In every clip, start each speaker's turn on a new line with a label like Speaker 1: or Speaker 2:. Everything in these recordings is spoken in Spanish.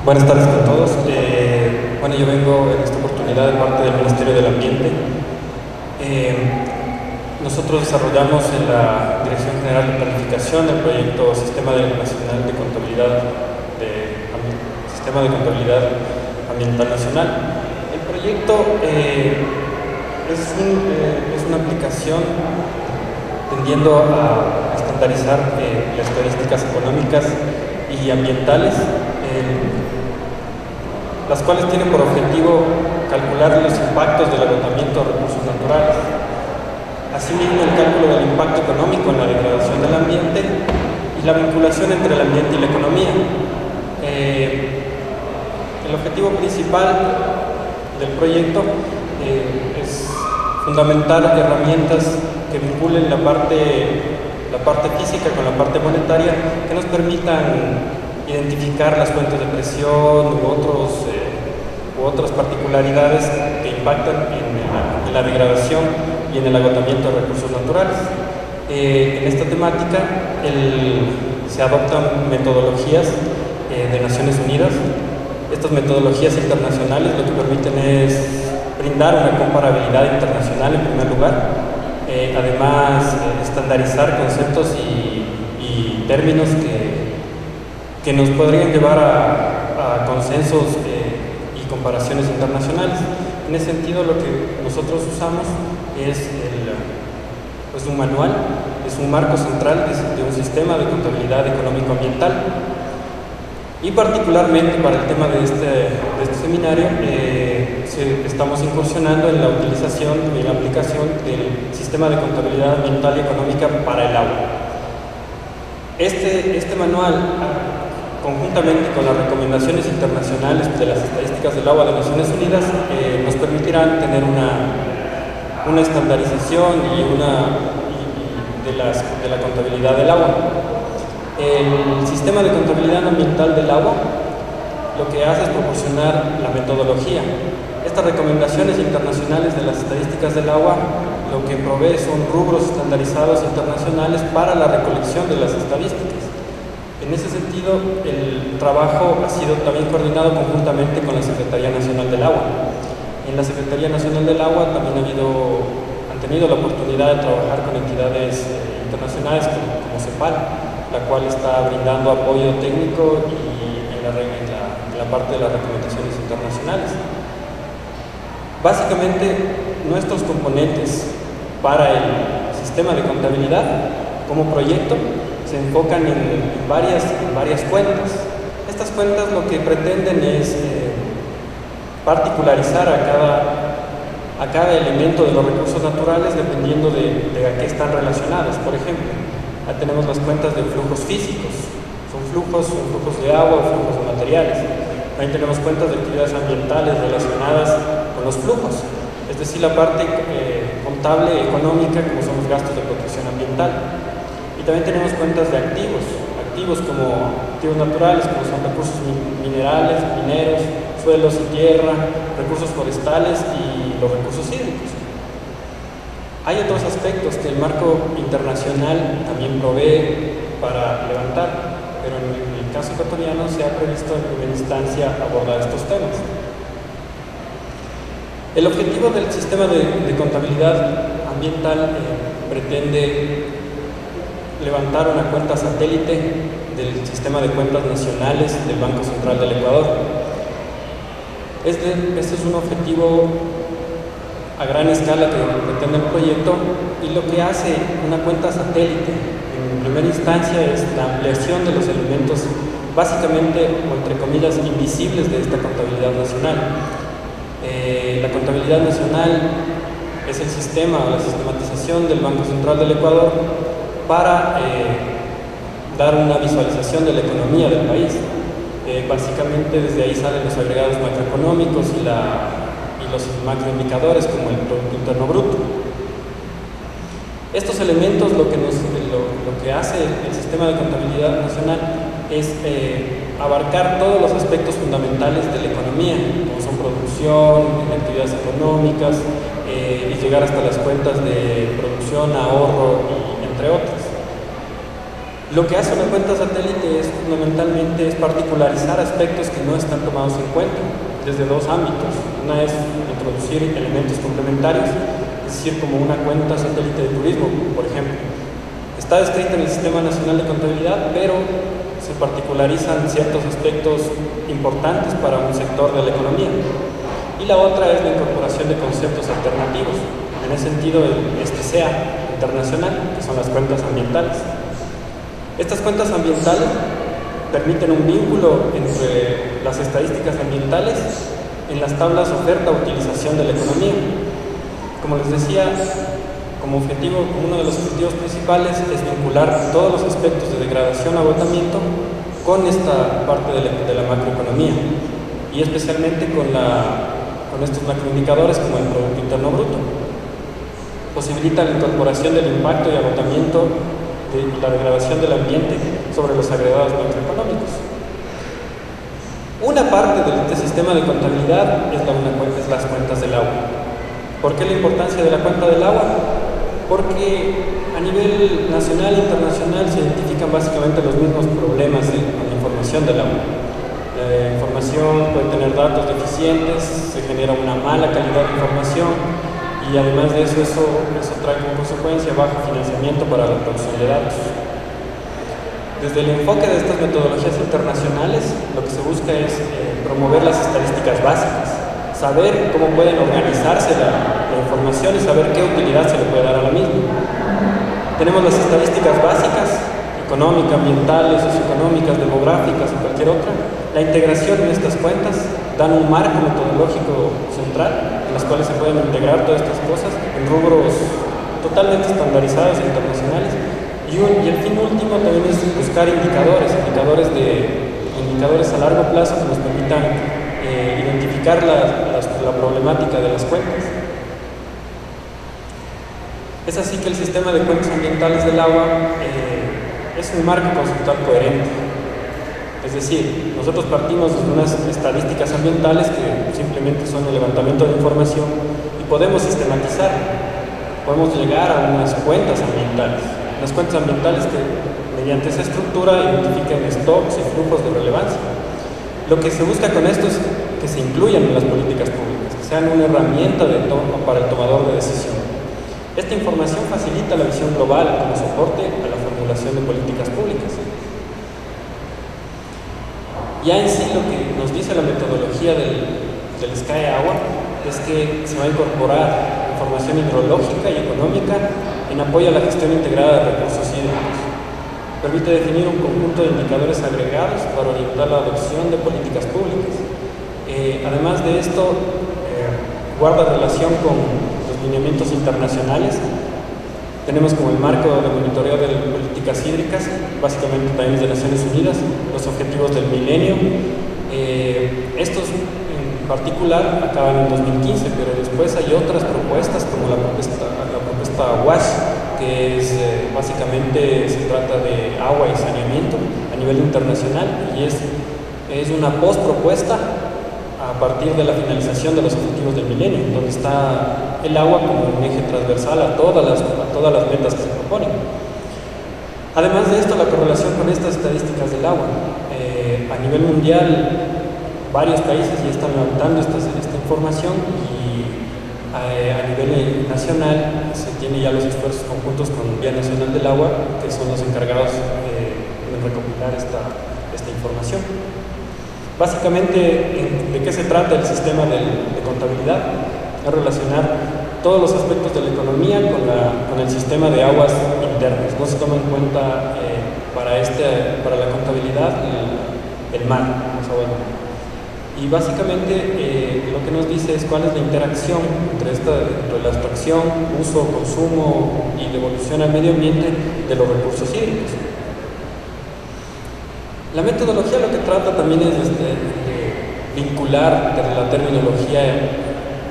Speaker 1: Buenas tardes a todos. Bueno, yo vengo en esta oportunidad de parte del Ministerio del Ambiente. Nosotros desarrollamos en la Dirección General de Planificación el proyecto Sistema Nacional de Contabilidad Sistema de Contabilidad Ambiental Nacional. El proyecto es una aplicación tendiendo a estandarizar las estadísticas económicas y ambientales, las cuales tienen por objetivo calcular los impactos del agotamiento de recursos naturales, asimismo el cálculo del impacto económico en la degradación del ambiente y la vinculación entre el ambiente y la economía. El objetivo principal del proyecto es fundamentar herramientas que vinculen la parte física con la parte monetaria, que nos permitan identificar las fuentes de presión u otras particularidades que impactan en la degradación y en el agotamiento de recursos naturales. En esta temática se adoptan metodologías de Naciones Unidas. Estas metodologías internacionales lo que permiten es brindar una comparabilidad internacional en primer lugar, además estandarizar conceptos y términos que nos podrían llevar a consensos y comparaciones internacionales. En ese sentido, lo que nosotros usamos es un manual, es un marco central de un sistema de contabilidad económico-ambiental. Y particularmente para el tema de este seminario, estamos incursionando en la utilización y la aplicación del sistema de contabilidad ambiental y económica para el agua. Este manual, conjuntamente con las recomendaciones internacionales de las estadísticas del agua de Naciones Unidas, nos permitirán tener una estandarización de la contabilidad del agua. El sistema de contabilidad ambiental del agua lo que hace es proporcionar la metodología. Estas recomendaciones internacionales de las estadísticas del agua lo que provee son rubros estandarizados internacionales para la recolección de las estadísticas. En ese sentido, el trabajo ha sido también coordinado conjuntamente con la Secretaría Nacional del Agua. En la Secretaría Nacional del Agua también han tenido la oportunidad de trabajar con entidades internacionales como CEPAL, la cual está brindando apoyo técnico y en la parte de las recomendaciones internacionales. Básicamente, nuestros componentes para el sistema de contabilidad como proyecto se enfocan en varias cuentas. Estas cuentas lo que pretenden es particularizar a cada elemento de los recursos naturales dependiendo de a qué están relacionados. Por ejemplo, ahí tenemos las cuentas de flujos físicos, son flujos de agua o flujos de materiales. También tenemos cuentas de actividades ambientales relacionadas con los flujos, es decir, la parte contable económica, como son los gastos de protección ambiental. Y también tenemos cuentas de activos como activos naturales, como son recursos minerales, mineros, suelos y tierra, recursos forestales y los recursos hídricos. Hay otros aspectos que el marco internacional también provee para levantar, pero en el caso ecuatoriano se ha previsto en primera instancia abordar estos temas. El objetivo del sistema de contabilidad ambiental pretende levantar una cuenta satélite del sistema de cuentas nacionales del Banco Central del Ecuador. Este es un objetivo a gran escala que pretende el proyecto, y lo que hace una cuenta satélite en primera instancia es la ampliación de los elementos básicamente, o entre comillas, invisibles de esta contabilidad nacional. La contabilidad nacional es el sistema o la sistematización del Banco Central del Ecuador para dar una visualización de la economía del país. Básicamente desde ahí salen los agregados macroeconómicos y los macroindicadores como el Producto Interno Bruto. Estos elementos lo que hace el sistema de contabilidad nacional es abarcar todos los aspectos fundamentales de la economía, como son producción, actividades económicas, y llegar hasta las cuentas de producción, ahorro, y entre otras. Lo que hace una cuenta satélite es fundamentalmente particularizar aspectos que no están tomados en cuenta desde dos ámbitos. Una es introducir elementos complementarios, es decir, como una cuenta satélite de turismo, por ejemplo. Está descrita en el Sistema Nacional de Contabilidad, pero se particularizan ciertos aspectos importantes para un sector de la economía. Y la otra es la incorporación de conceptos alternativos, en ese sentido el SEA internacional, que son las cuentas ambientales. Estas cuentas ambientales permiten un vínculo entre las estadísticas ambientales en las tablas oferta-utilización de la economía. Como les decía, como uno de los objetivos principales es vincular todos los aspectos de degradación, agotamiento con esta parte de la macroeconomía y especialmente con estos macroindicadores como el Producto Interno Bruto. Posibilita la incorporación del impacto y agotamiento de la degradación del ambiente sobre los agregados macroeconómicos. Una parte de este sistema de contabilidad es las cuentas del agua. ¿Por qué la importancia de la cuenta del agua? Porque a nivel nacional e internacional se identifican básicamente los mismos problemas con la información del agua. La información puede tener datos deficientes, se genera una mala calidad de información y además de eso trae como consecuencia bajo financiamiento para la producción de datos. Desde el enfoque de estas metodologías internacionales, lo que se busca es promover las estadísticas básicas, saber cómo pueden organizarse la información y saber qué utilidad se le puede dar a la misma. Tenemos las estadísticas básicas, económicas, ambientales, socioeconómicas, demográficas o cualquier otra. La integración en estas cuentas dan un marco metodológico central en las cuales se pueden integrar todas estas cosas en rubros totalmente estandarizados e internacionales. Y el fin último también es buscar indicadores a largo plazo que nos permitan identificar la problemática de las cuentas. Es así que el sistema de cuentas ambientales del agua es un marco conceptual coherente. Es decir, nosotros partimos de unas estadísticas ambientales que simplemente son el levantamiento de información y podemos sistematizar, podemos llegar a unas cuentas ambientales que mediante esa estructura identifiquen stocks y flujos de relevancia. Lo que se busca con esto es que se incluyan en las políticas públicas, que sean una herramienta para el tomador de decisión. Esta información facilita la visión global como soporte a la formulación de políticas públicas. Ya en sí lo que nos dice la metodología del SCAE Agua es que se va a incorporar información hidrológica y económica en apoyo a la gestión integrada de recursos hídricos. Permite definir un conjunto de indicadores agregados para orientar la adopción de políticas públicas. Además de esto, guarda relación con los lineamientos internacionales. Tenemos como el marco de monitoreo de políticas hídricas, básicamente también de Naciones Unidas, los objetivos del milenio. Estos en particular acaban en 2015, pero después hay otras propuestas como la propuesta WASH, que es básicamente se trata de agua y saneamiento a nivel internacional y es una postpropuesta a partir de la finalización de los objetivos del milenio, donde está el agua como un eje transversal a todas las metas que se proponen. Además de esto, la correlación con estas estadísticas del agua. A nivel mundial, varios países ya están levantando esta información y a nivel nacional se tiene ya los esfuerzos conjuntos con Vía Nacional del Agua, que son los encargados de recopilar esta información. Básicamente, ¿de qué se trata el sistema de contabilidad? Es relacionar todos los aspectos de la economía con el sistema de aguas internas. No se toma en cuenta para la contabilidad el mar, las aguas del mar. Y básicamente lo que nos dice es cuál es la interacción entre la extracción, uso, consumo y devolución al medio ambiente de los recursos hídricos. La metodología lo que trata también es de vincular la terminología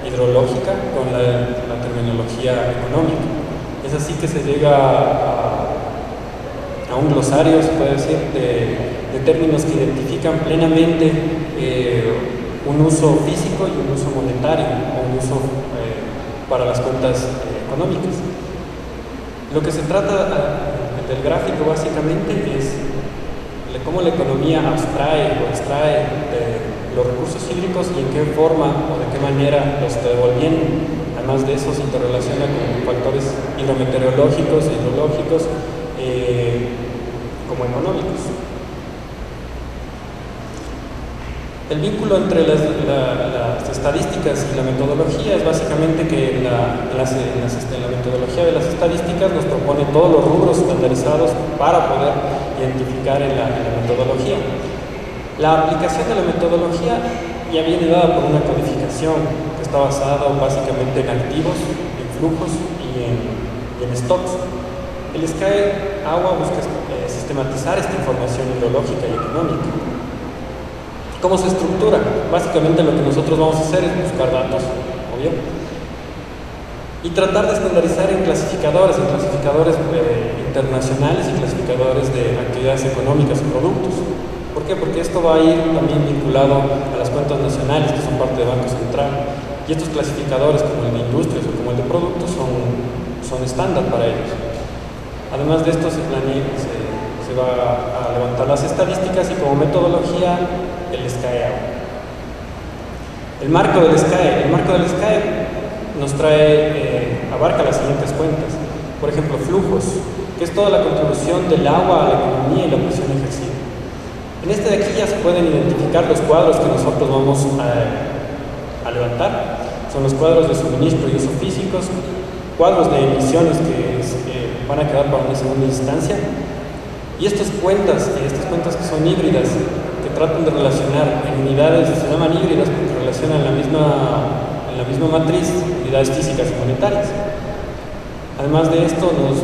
Speaker 1: hidrológica con la terminología económica. Es así que se llega a un glosario, se puede decir, de términos que identifican plenamente un uso físico y un uso monetario, o un uso para las cuentas económicas. Lo que se trata del gráfico básicamente es cómo la economía abstrae o extrae los recursos hídricos y en qué forma o de qué manera los está devolviendo. Además de eso se interrelaciona con factores hidrometeorológicos, hidrológicos, como económicos. El vínculo entre las estadísticas y la metodología es básicamente que la metodología de las estadísticas nos propone todos los rubros estandarizados para poder identificar en la metodología. La aplicación de la metodología ya viene dada por una codificación que está basada básicamente en activos, en flujos y en stocks. El SCAE Agua busca sistematizar esta información hidrológica y económica. ¿Cómo se estructura? Básicamente lo que nosotros vamos a hacer es buscar datos, obvio, y tratar de estandarizar en clasificadores internacionales y clasificadores de actividades económicas y productos. ¿Por qué? Porque esto va a ir también vinculado a las cuentas nacionales que son parte del Banco Central, y estos clasificadores como el de industrias o como el de productos son estándar para ellos. Además de esto se va a levantar las estadísticas y como metodología el SCAE Agua. El marco del SCAE nos abarca las siguientes cuentas. Por ejemplo, flujos, que es toda la contribución del agua a la economía y la presión ejercida. En este de aquí ya se pueden identificar los cuadros que nosotros vamos a levantar. Son los cuadros de suministro y uso físicos, cuadros de emisiones que van a quedar para una segunda instancia, y estas cuentas que son híbridas, que tratan de relacionar en unidades, se llaman híbridas porque relacionan en la misma matriz unidades físicas y monetarias. Además de esto nos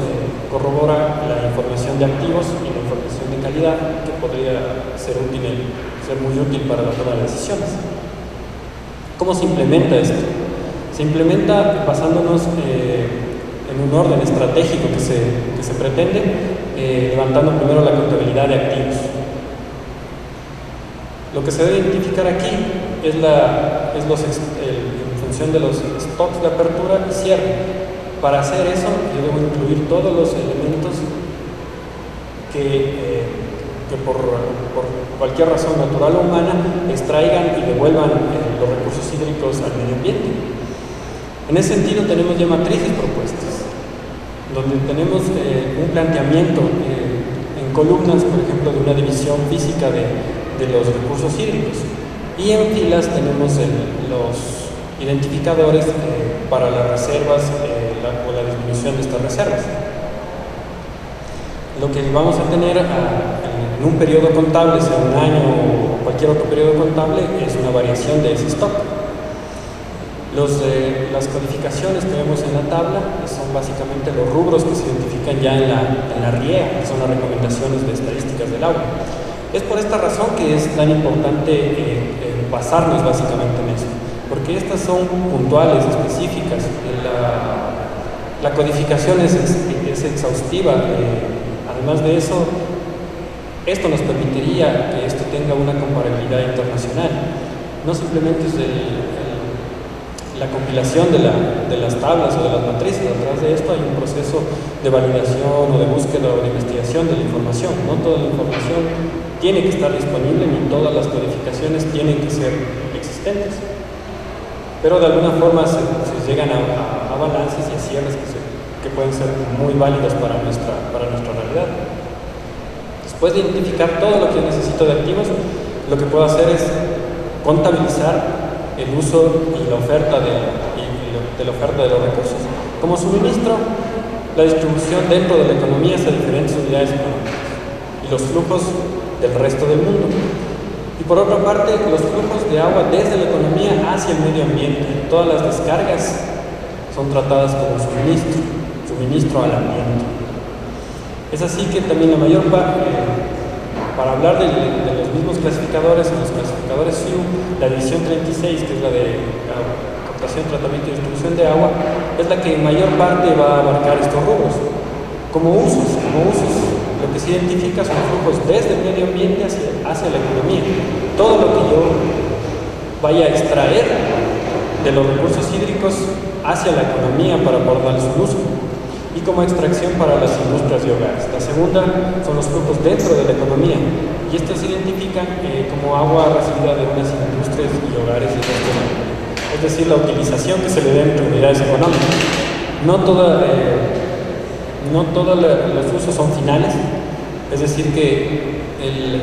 Speaker 1: corrobora la información de activos y la información de calidad, que podría ser muy útil para la toma de decisiones. ¿Cómo se implementa esto? Se implementa basándonos en un orden estratégico que se pretende, levantando primero la contabilidad de activos. Lo que se debe identificar aquí es en función de los stocks de apertura y cierre. Para hacer eso, yo debo incluir todos los elementos que por cualquier razón natural o humana extraigan y devuelvan los recursos hídricos al medio ambiente. En ese sentido tenemos ya matrices propuestas, donde tenemos un planteamiento en columnas, por ejemplo, de una división física de los recursos hídricos, y en filas tenemos los identificadores para las reservas o la disminución de estas reservas. Lo que vamos a tener en un periodo contable, sea un año o cualquier otro periodo contable, es una variación de ese stock. Las codificaciones que vemos en la tabla son básicamente los rubros que se identifican ya en la RIEA, que son las recomendaciones de estadísticas del agua. Es por esta razón que es tan importante basarnos básicamente en eso, porque estas son puntuales, específicas. La codificación es exhaustiva. Además de eso, esto nos permitiría que esto tenga una comparabilidad internacional. No simplemente es la compilación de las tablas o de las matrices. Detrás de esto hay un proceso de validación o de búsqueda o de investigación de la información. No toda la información tiene que estar disponible, ni todas las codificaciones tienen que ser existentes. Pero de alguna forma se llegan a balances y a cierres que pueden ser muy válidos para nuestra realidad. Después de identificar todo lo que necesito de activos, lo que puedo hacer es contabilizar el uso y la oferta de los recursos. Como suministro, la distribución dentro de la economía hacia diferentes unidades económicas y los flujos del resto del mundo. Y por otra parte, los flujos de agua desde la economía hacia el medio ambiente. Todas las descargas son tratadas como suministro al ambiente. Es así que también la mayor parte, para hablar de los mismos clasificadores, en los clasificadores SIU, la división 36, que es la de captación, tratamiento y distribución de agua, es la que en mayor parte va a abarcar estos rubros. Como usos, lo que se identifica son flujos desde el medio ambiente hacia la economía. Todo lo que yo vaya a extraer de los recursos hídricos hacia la economía para poder dar su uso. y como extracción para las industrias y hogares. La segunda son los flujos dentro de la economía, y estos se identifican como agua recibida de unas industrias y hogares y resto del mundo. Es decir, la utilización que se le da entre unidades económicas. No todos los usos son finales, es decir, que el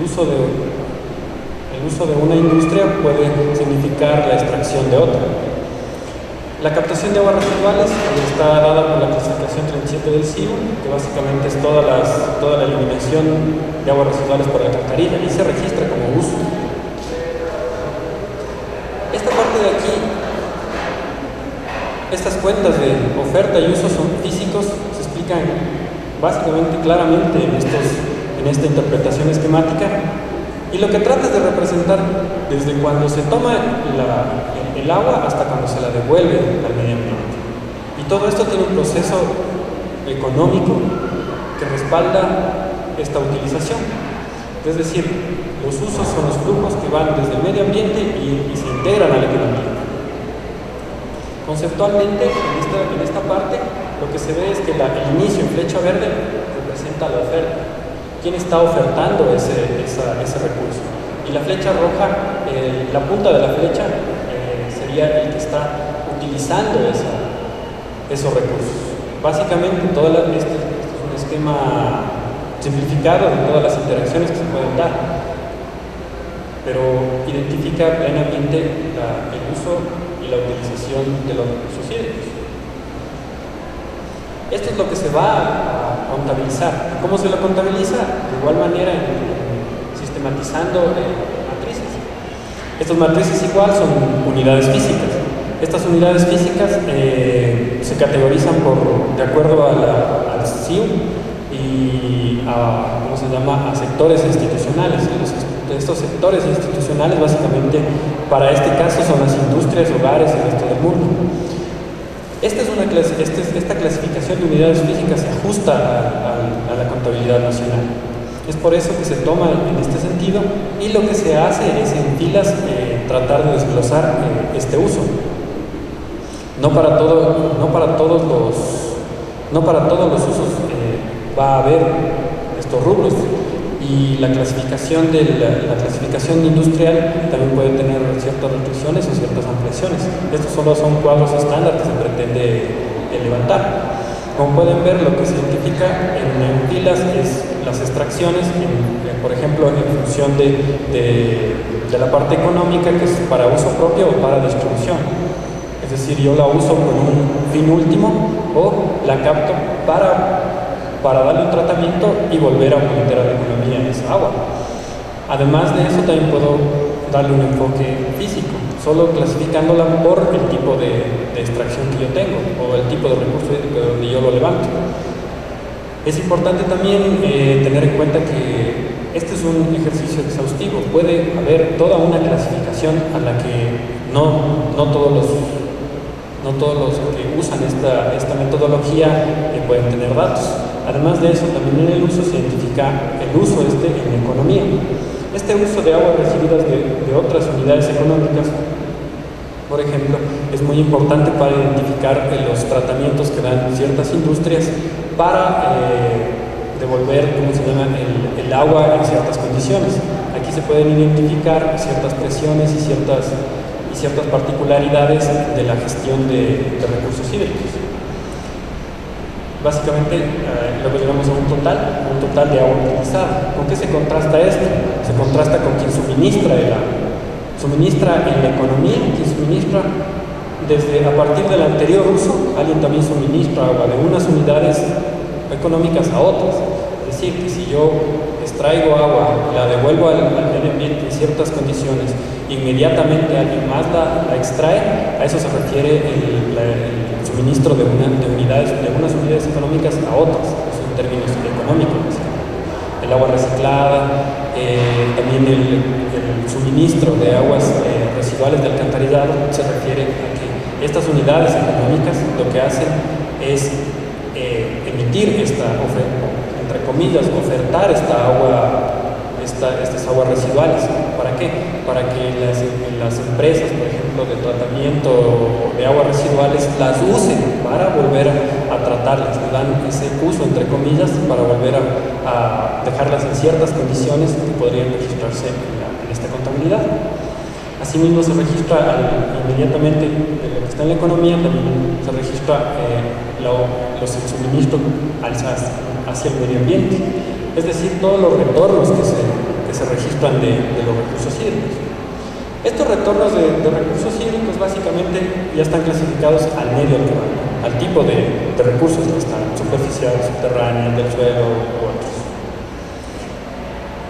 Speaker 1: uso de una industria puede significar la extracción de otra. La captación de aguas residuales está dada por la clasificación 37 del CIU, que básicamente es toda la eliminación de aguas residuales por alcantarilla, y se registra como uso. Esta parte de aquí, estas cuentas de oferta y uso son físicos, se explican básicamente claramente en esta interpretación esquemática, y lo que trata es de representar desde cuando se toma el agua hasta cuando se la devuelve al medio ambiente. Y todo esto tiene un proceso económico que respalda esta utilización. Es decir, los usos son los flujos que van desde el medio ambiente y se integran a la economía. Conceptualmente, en esta parte, lo que se ve es que el inicio en flecha verde representa la oferta. ¿Quién está ofertando ese recurso? Y la flecha roja, la punta de la flecha, sería el que está utilizando esos recursos. Básicamente, este es un esquema simplificado de todas las interacciones que se pueden dar, pero identifica plenamente el uso y la utilización de los recursos hídricos. Esto es lo que se va a contabilizar. ¿Cómo se lo contabiliza? De igual manera, sistematizando matrices. Estas matrices igual son unidades físicas. Estas unidades físicas se categorizan de acuerdo al CIU y a sectores institucionales. Estos sectores institucionales básicamente para este caso son las industrias, hogares y el resto del mundo. Esta clasificación de unidades físicas se ajusta a la contabilidad nacional. Es por eso que se toma en este sentido, y lo que se hace es en filas tratar de desglosar este uso. No para todos los usos va a haber estos rubros, y la clasificación industrial también puede tener ciertas restricciones o ciertas ampliaciones. Estos solo son cuadros estándar que se pretende levantar. Como pueden ver, lo que se identifica en filas es las extracciones, por ejemplo, en función de la parte económica, que es para uso propio o para distribución. Es decir, yo la uso con un fin último o la capto para darle un tratamiento y volver a meter a la economía en esa agua. Además de eso, también puedo darle un enfoque físico, solo clasificándola por el tipo de extracción que yo tengo o el tipo de recurso donde yo lo levanto. Es importante también tener en cuenta que este es un ejercicio exhaustivo. Puede haber toda una clasificación a la que no todos los que usan esta metodología pueden tener datos. Además de eso, también en el uso se identifica el uso en la economía. Este uso de aguas recibidas de otras unidades económicas, por ejemplo, es muy importante para identificar los tratamientos que dan ciertas industrias para devolver el agua en ciertas condiciones. Aquí se pueden identificar ciertas presiones y ciertas particularidades de la gestión de recursos hídricos. Básicamente, luego llegamos a un total de agua utilizada. ¿Con qué se contrasta esto? Se contrasta con quien suministra el agua. Suministra en la economía, quien suministra a partir del anterior uso, alguien también suministra agua de unas unidades económicas a otras. Es decir, que si yo extraigo agua, la devuelvo al medio ambiente en ciertas condiciones, inmediatamente alguien más la extrae, a eso se refiere el suministro de unas unidades económicas a otras, eso en términos económicos. El agua reciclada, también el suministro de aguas residuales de alcantarillado se refiere a que estas unidades económicas lo que hacen es emitir entre comillas, ofertar esta estas aguas residuales. ¿Para qué? Para que las empresas, por ejemplo, de tratamiento de aguas residuales las usen para volver a tratarlas, le dan ese uso entre comillas para volver a dejarlas en ciertas condiciones que podrían registrarse en esta contabilidad. Asimismo se registra inmediatamente de lo que está en la economía, también se registra el suministro hacia el medio ambiente, es decir, todos los retornos que se registran de los recursos hídricos. Estos retornos de recursos hídricos básicamente ya están clasificados al medio al que van, al tipo de recursos que están, superficiales, subterráneos, del suelo u otros.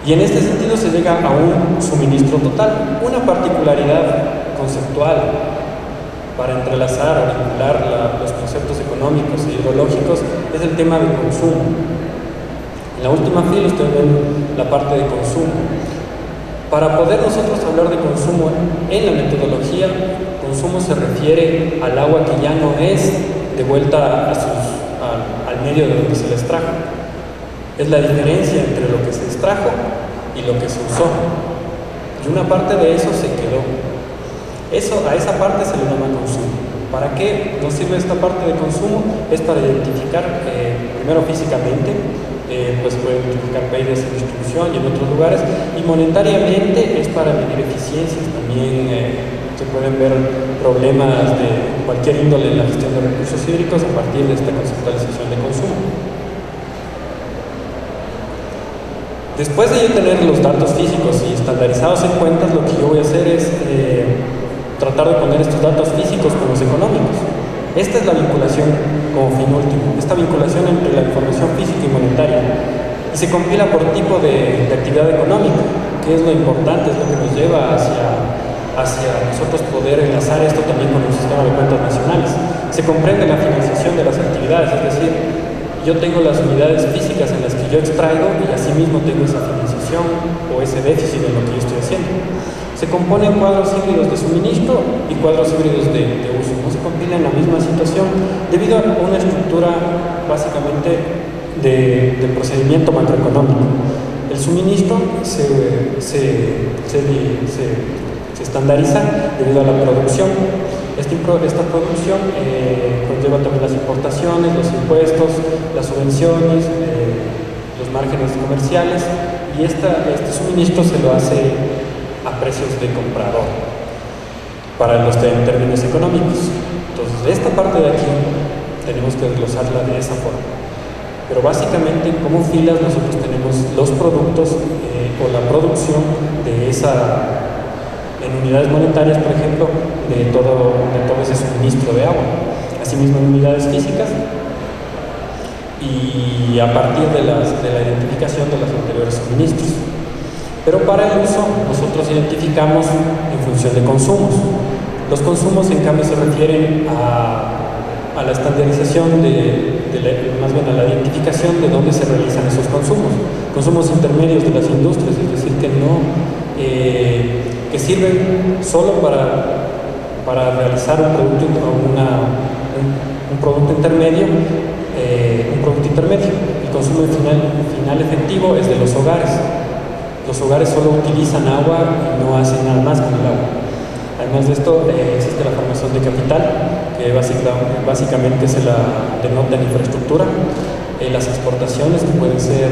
Speaker 1: Y en este sentido se llega a un suministro total. Una particularidad conceptual para entrelazar o vincular los conceptos económicos e hidrológicos es el tema de consumo. En la última fila ustedes ven la parte de consumo. Para poder nosotros hablar de consumo en la metodología, consumo se refiere al agua que ya no es devuelta al medio de donde se le extrajo. Es la diferencia entre lo que se extrajo y lo que se usó. Y una parte de eso se quedó. A esa parte se le llama consumo. ¿Para qué nos sirve esta parte de consumo? Es para identificar, primero físicamente, pues puede identificar pérdidas en distribución y en otros lugares, y monetariamente es para medir eficiencias. También se pueden ver problemas de cualquier índole en la gestión de recursos hídricos a partir de esta conceptualización de consumo. Después de yo tener los datos físicos y estandarizados en cuentas, lo que yo voy a hacer es tratar de poner estos datos físicos con los económicos. Esta es la vinculación como fin último, esta vinculación entre la información física y monetaria, y se compila por tipo de actividad económica, que es lo importante, es lo que nos lleva hacia nosotros poder enlazar esto también con el sistema de cuentas nacionales. Se comprende la financiación de las actividades, es decir, yo tengo las unidades físicas en las que yo extraigo y asimismo tengo esa financiación o ese déficit en lo que yo estoy haciendo. Se componen cuadros híbridos de suministro y cuadros híbridos de uso. No se compilan en la misma situación debido a una estructura básicamente de procedimiento macroeconómico. El suministro se estandariza debido a la producción. Esta producción conlleva también las importaciones, los impuestos, las subvenciones, los márgenes comerciales, y este suministro se lo hace a precios de comprador para los términos económicos. Entonces, esta parte de aquí tenemos que desglosarla de esa forma. Pero básicamente, como filas, nosotros tenemos los productos o la producción de en unidades monetarias, por ejemplo, de todo ese suministro de agua. Asimismo, en unidades físicas, y a partir de la identificación de los anteriores suministros. Pero para el uso, nosotros identificamos en función de consumos. Los consumos, en cambio, se refieren a la estandarización más bien a la identificación de dónde se realizan esos consumos. Consumos intermedios de las industrias, es decir, que sirven solo para realizar un producto intermedio. El consumo final efectivo es de los hogares. Los hogares solo utilizan agua y no hacen nada más con el agua. Además de esto, existe la formación de capital, que básicamente se la denota en infraestructura. Las exportaciones, que pueden ser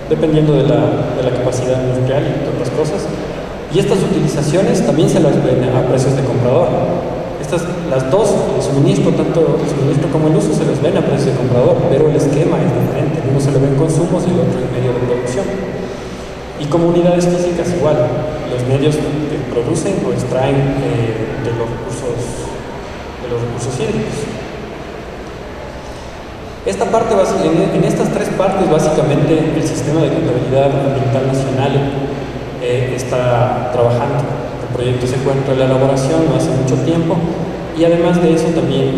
Speaker 1: dependiendo de la capacidad industrial y otras cosas. Y estas utilizaciones también se las ven a precios de comprador. Las dos, el suministro, tanto el suministro como el uso, se les ven a precios de comprador, pero el esquema es diferente. Uno se le ven consumos y el otro en medio de producción. Y como unidades físicas igual, los medios que producen o extraen de los recursos hídricos. En estas tres partes, básicamente, el sistema de contabilidad ambiental nacional está trabajando. El proyecto se encuentra en la elaboración no hace mucho tiempo, y además de eso también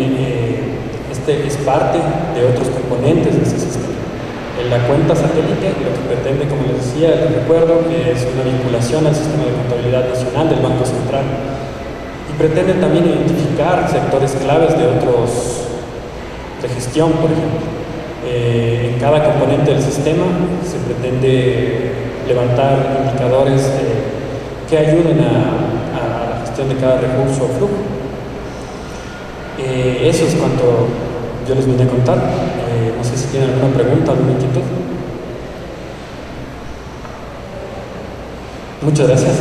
Speaker 1: este es parte de otros componentes de ese sistema. En la cuenta satélite, lo que pretende, como les decía, les recuerdo, que es una vinculación al sistema de contabilidad nacional del Banco Central, y pretende también identificar sectores claves de gestión, por ejemplo. En cada componente del sistema se pretende levantar indicadores que ayuden a la gestión de cada recurso o flujo. Eso es cuanto yo les vine a contar. No sé si tienen alguna pregunta, alguna inquietud. Muchas gracias.